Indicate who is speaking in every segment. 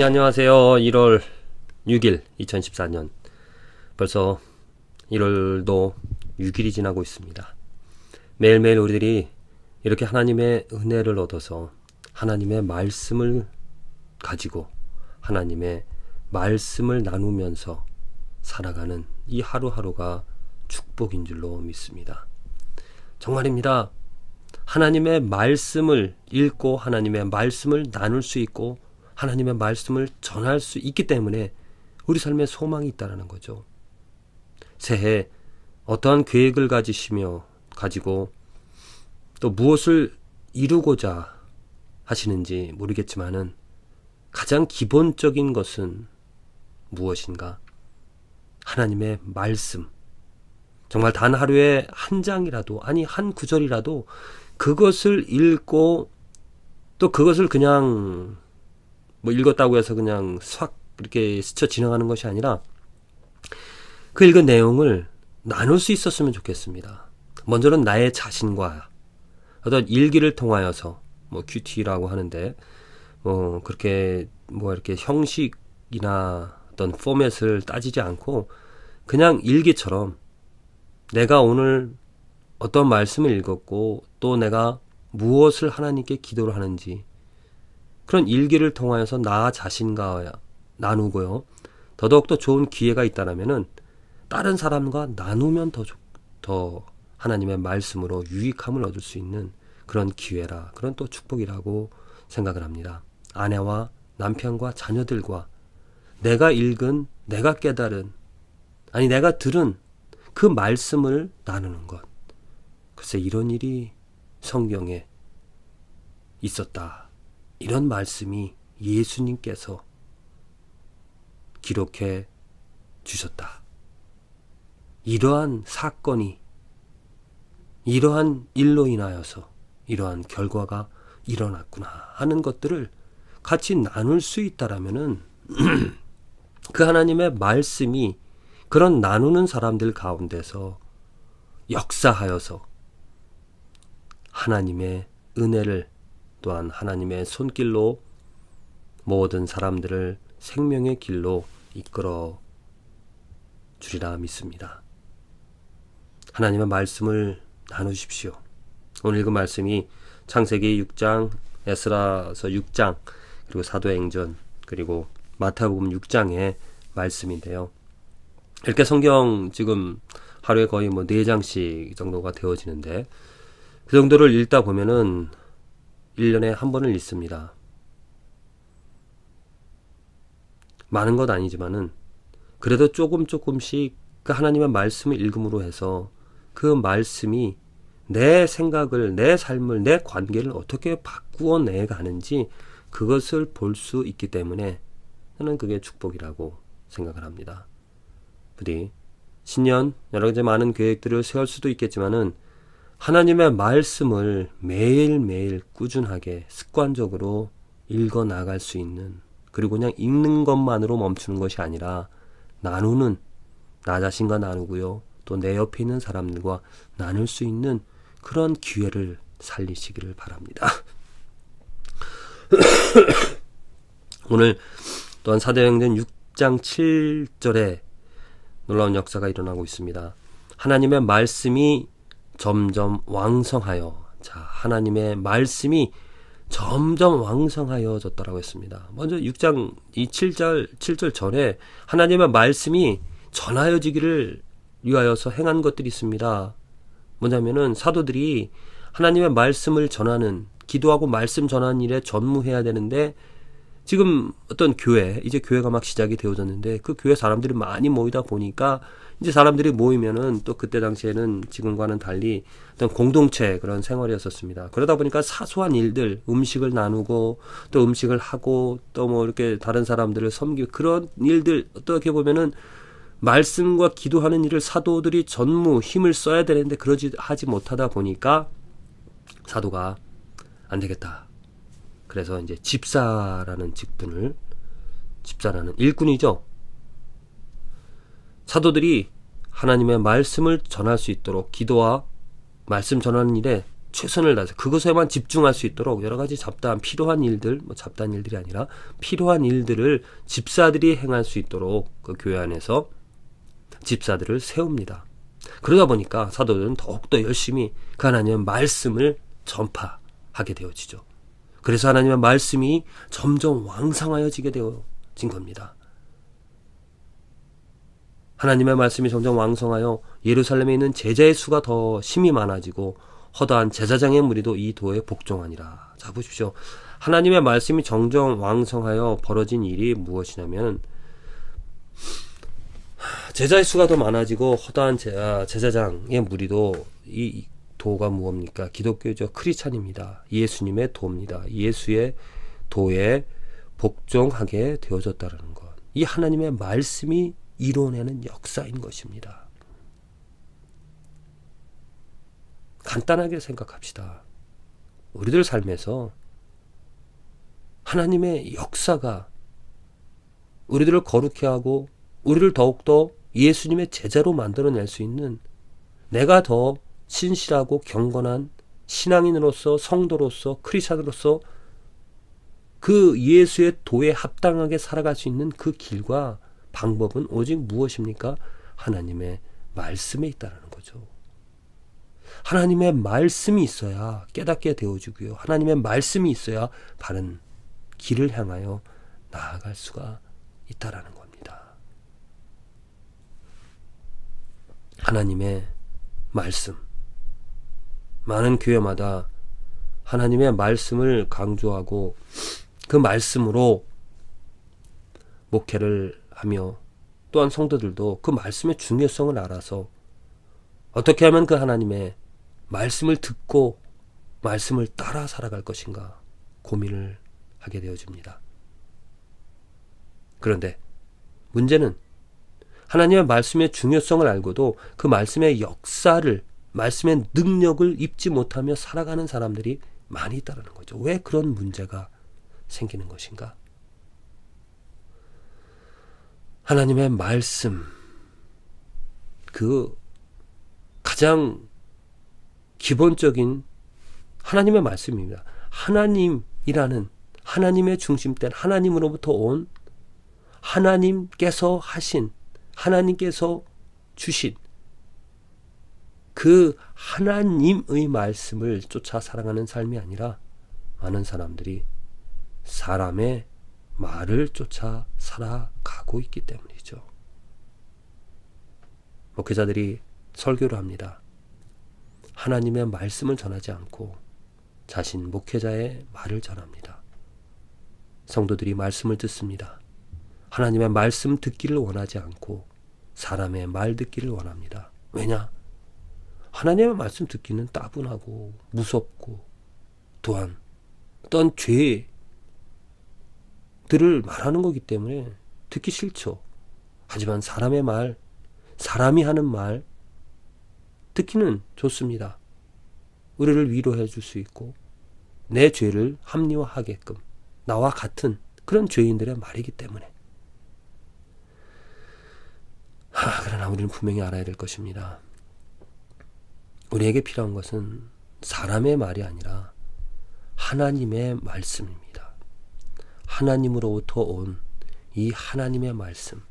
Speaker 1: 예, 안녕하세요. 1월 6일 2014년 벌써 1월도 6일이 지나고 있습니다. 매일매일 우리들이 이렇게 하나님의 은혜를 얻어서 하나님의 말씀을 가지고 하나님의 말씀을 나누면서 살아가는 이 하루하루가 축복인 줄로 믿습니다. 정말입니다. 하나님의 말씀을 읽고 하나님의 말씀을 나눌 수 있고 하나님의 말씀을 전할 수 있기 때문에 우리 삶에 소망이 있다는 거죠. 새해 어떠한 계획을 가지고 또 무엇을 이루고자 하시는지 모르겠지만은 가장 기본적인 것은 무엇인가? 하나님의 말씀. 정말 단 하루에 한 장이라도, 아니 한 구절이라도 그것을 읽고 또 그것을 그냥 읽었다고 해서 그냥 싹 이렇게 스쳐 지나가는 것이 아니라 그 읽은 내용을 나눌 수 있었으면 좋겠습니다. 먼저는 나의 자신과 어떤 일기를 통하여서 큐티라고 하는데 그렇게 이렇게 형식이나 어떤 포맷을 따지지 않고 그냥 일기처럼 내가 오늘 어떤 말씀을 읽었고 또 내가 무엇을 하나님께 기도를 하는지 그런 일기를 통하여서 나 자신과 나누고요. 더더욱더 좋은 기회가 있다면은 다른 사람과 나누면 더 하나님의 말씀으로 유익함을 얻을 수 있는 그런 기회라, 그런 또 축복이라고 생각을 합니다. 아내와 남편과 자녀들과 내가 읽은, 내가 깨달은, 아니 내가 들은 그 말씀을 나누는 것. 글쎄 이런 일이 성경에 있었다. 이런 말씀이 예수님께서 기록해 주셨다. 이러한 사건이 이러한 일로 인하여서 이러한 결과가 일어났구나 하는 것들을 같이 나눌 수 있다라면은 그 하나님의 말씀이 그런 나누는 사람들 가운데서 역사하여서 하나님의 은혜를 또한 하나님의 손길로 모든 사람들을 생명의 길로 이끌어 주리라 믿습니다. 하나님의 말씀을 나누십시오. 오늘 읽은 말씀이 창세기 6장, 에스라서 6장, 그리고 사도행전, 그리고 마태복음 6장의 말씀인데요. 이렇게 성경 지금 하루에 거의 4장씩 정도가 되어지는데 그 정도를 읽다 보면은 1년에 한 번을 읽습니다. 많은 것 아니지만은 그래도 조금씩 그 하나님의 말씀을 읽음으로 해서 그 말씀이 내 생각을, 내 삶을, 내 관계를 어떻게 바꾸어 내가는지 그것을 볼 수 있기 때문에 저는 그게 축복이라고 생각을 합니다. 부디 신년 여러 가지 많은 계획들을 세울 수도 있겠지만은 하나님의 말씀을 매일매일 꾸준하게 습관적으로 읽어 나갈 수 있는, 그리고 그냥 읽는 것만으로 멈추는 것이 아니라 나누는, 나 자신과 나누고요. 또 내 옆에 있는 사람들과 나눌 수 있는 그런 기회를 살리시기를 바랍니다. 오늘 또한 사도행전 6장 7절에 놀라운 역사가 일어나고 있습니다. 하나님의 말씀이 점점 왕성하여, 자, 하나님의 말씀이 점점 왕성하여졌다라고 했습니다. 먼저 6장 이 7절 전에 하나님의 말씀이 전하여지기를 위하여서 행한 것들이 있습니다. 뭐냐면은 사도들이 하나님의 말씀을 전하는, 기도하고 말씀 전하는 일에 전무해야 되는데 지금 어떤 교회, 이제 교회가 막 시작이 되어졌는데 그 교회 사람들이 많이 모이다 보니까 이제 사람들이 모이면은 또 그때 당시에는 지금과는 달리 어떤 공동체 그런 생활이었었습니다. 그러다 보니까 사소한 일들, 음식을 나누고 또 음식을 하고 또 이렇게 다른 사람들을 섬기고 그런 일들, 어떻게 보면은 말씀과 기도하는 일을 사도들이 전무 힘을 써야 되는데 하지 못하다 보니까 사도가 안 되겠다. 그래서 이제 집사라는 직분을, 집사라는 일꾼이죠. 사도들이 하나님의 말씀을 전할 수 있도록 기도와 말씀 전하는 일에 최선을 다해서 그것에만 집중할 수 있도록 여러 가지 필요한 일들, 잡다한 일들이 아니라 필요한 일들을 집사들이 행할 수 있도록 그 교회 안에서 집사들을 세웁니다. 그러다 보니까 사도들은 더욱더 열심히 그 하나님의 말씀을 전파하게 되어지죠. 그래서 하나님의 말씀이 점점 왕성하여지게 되어진 겁니다. 하나님의 말씀이 점점 왕성하여 예루살렘에 있는 제자의 수가 더 심히 많아지고 허다한 제사장의 무리도 이 도에 복종하니라. 자, 보십시오. 하나님의 말씀이 점점 왕성하여 벌어진 일이 무엇이냐면 제자의 수가 더 많아지고 허다한 제사장의 무리도 이 도가 무엇입니까? 기독교죠. 크리스찬입니다. 예수님의 도입니다. 예수의 도에 복종하게 되어졌다는 것. 이 하나님의 말씀이 이뤄내는 역사인 것입니다. 간단하게 생각합시다. 우리들 삶에서 하나님의 역사가 우리들을 거룩해 하고 우리를 더욱더 예수님의 제자로 만들어낼 수 있는 내가 더 신실하고 경건한 신앙인으로서 성도로서 크리스찬으로서 그 예수의 도에 합당하게 살아갈 수 있는 그 길과 방법은 오직 무엇입니까? 하나님의 말씀에 있다는 거죠. 하나님의 말씀이 있어야 깨닫게 되어지고요. 하나님의 말씀이 있어야 바른 길을 향하여 나아갈 수가 있다라는 겁니다. 하나님의 말씀. 많은 교회마다 하나님의 말씀을 강조하고 그 말씀으로 목회를 하며 또한 성도들도 그 말씀의 중요성을 알아서 어떻게 하면 그 하나님의 말씀을 듣고 말씀을 따라 살아갈 것인가 고민을 하게 되어집니다. 그런데 문제는 하나님의 말씀의 중요성을 알고도 그 말씀의 역사를, 말씀의 능력을 입지 못하며 살아가는 사람들이 많이 있다는 거죠. 왜 그런 문제가 생기는 것인가? 하나님의 말씀, 그 가장 기본적인 하나님의 말씀입니다. 하나님이라는 하나님의 중심된 하나님으로부터 온 하나님께서 하신 하나님께서 주신 그 하나님의 말씀을 쫓아 살아가는 삶이 아니라 많은 사람들이 사람의 말을 쫓아 살아가고 있기 때문이죠. 목회자들이 설교를 합니다. 하나님의 말씀을 전하지 않고 자신 목회자의 말을 전합니다. 성도들이 말씀을 듣습니다. 하나님의 말씀 듣기를 원하지 않고 사람의 말 듣기를 원합니다. 왜냐? 하나님의 말씀 듣기는 따분하고 무섭고 또한 어떤 죄들을 말하는 거기 때문에 듣기 싫죠. 하지만 사람의 말, 사람이 하는 말 듣기는 좋습니다. 우리를 위로해 줄 수 있고 내 죄를 합리화하게끔 나와 같은 그런 죄인들의 말이기 때문에. 그러나 우리는 분명히 알아야 될 것입니다. 우리에게 필요한 것은 사람의 말이 아니라 하나님의 말씀입니다. 하나님으로부터 온 이 하나님의 말씀,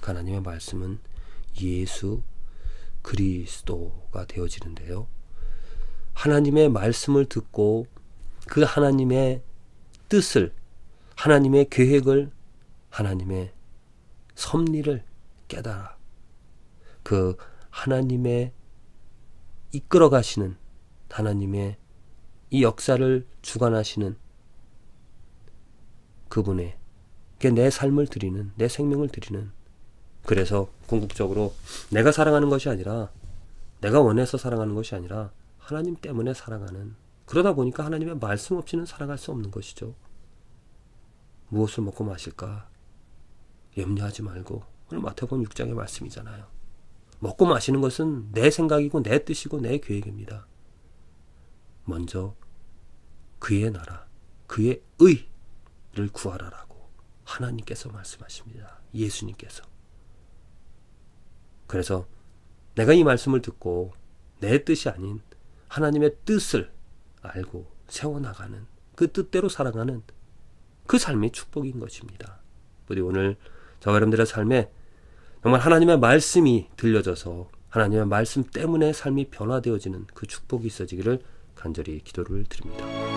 Speaker 1: 그 하나님의 말씀은 예수 그리스도가 되어지는데요. 하나님의 말씀을 듣고 그 하나님의 뜻을, 하나님의 계획을, 하나님의 섭리를 깨달아 그 하나님의 이끌어 가시는 하나님의 이 역사를 주관하시는 그분의 내 삶을 드리는, 내 생명을 드리는, 그래서 궁극적으로 내가 사랑하는 것이 아니라 내가 원해서 사랑하는 것이 아니라 하나님 때문에 사랑하는, 그러다 보니까 하나님의 말씀 없이는 살아갈 수 없는 것이죠. 무엇을 먹고 마실까 염려하지 말고, 오늘 마태복음 6장의 말씀이잖아요. 먹고 마시는 것은 내 생각이고 내 뜻이고 내 계획입니다. 먼저 그의 나라, 그의 의를 구하라라고 하나님께서 말씀하십니다. 예수님께서. 그래서 내가 이 말씀을 듣고 내 뜻이 아닌 하나님의 뜻을 알고 세워나가는, 그 뜻대로 살아가는 그 삶이 축복인 것입니다. 우리 오늘 저와 여러분들의 삶에 정말 하나님의 말씀이 들려져서 하나님의 말씀 때문에 삶이 변화되어지는 그 축복이 있어지기를 간절히 기도를 드립니다.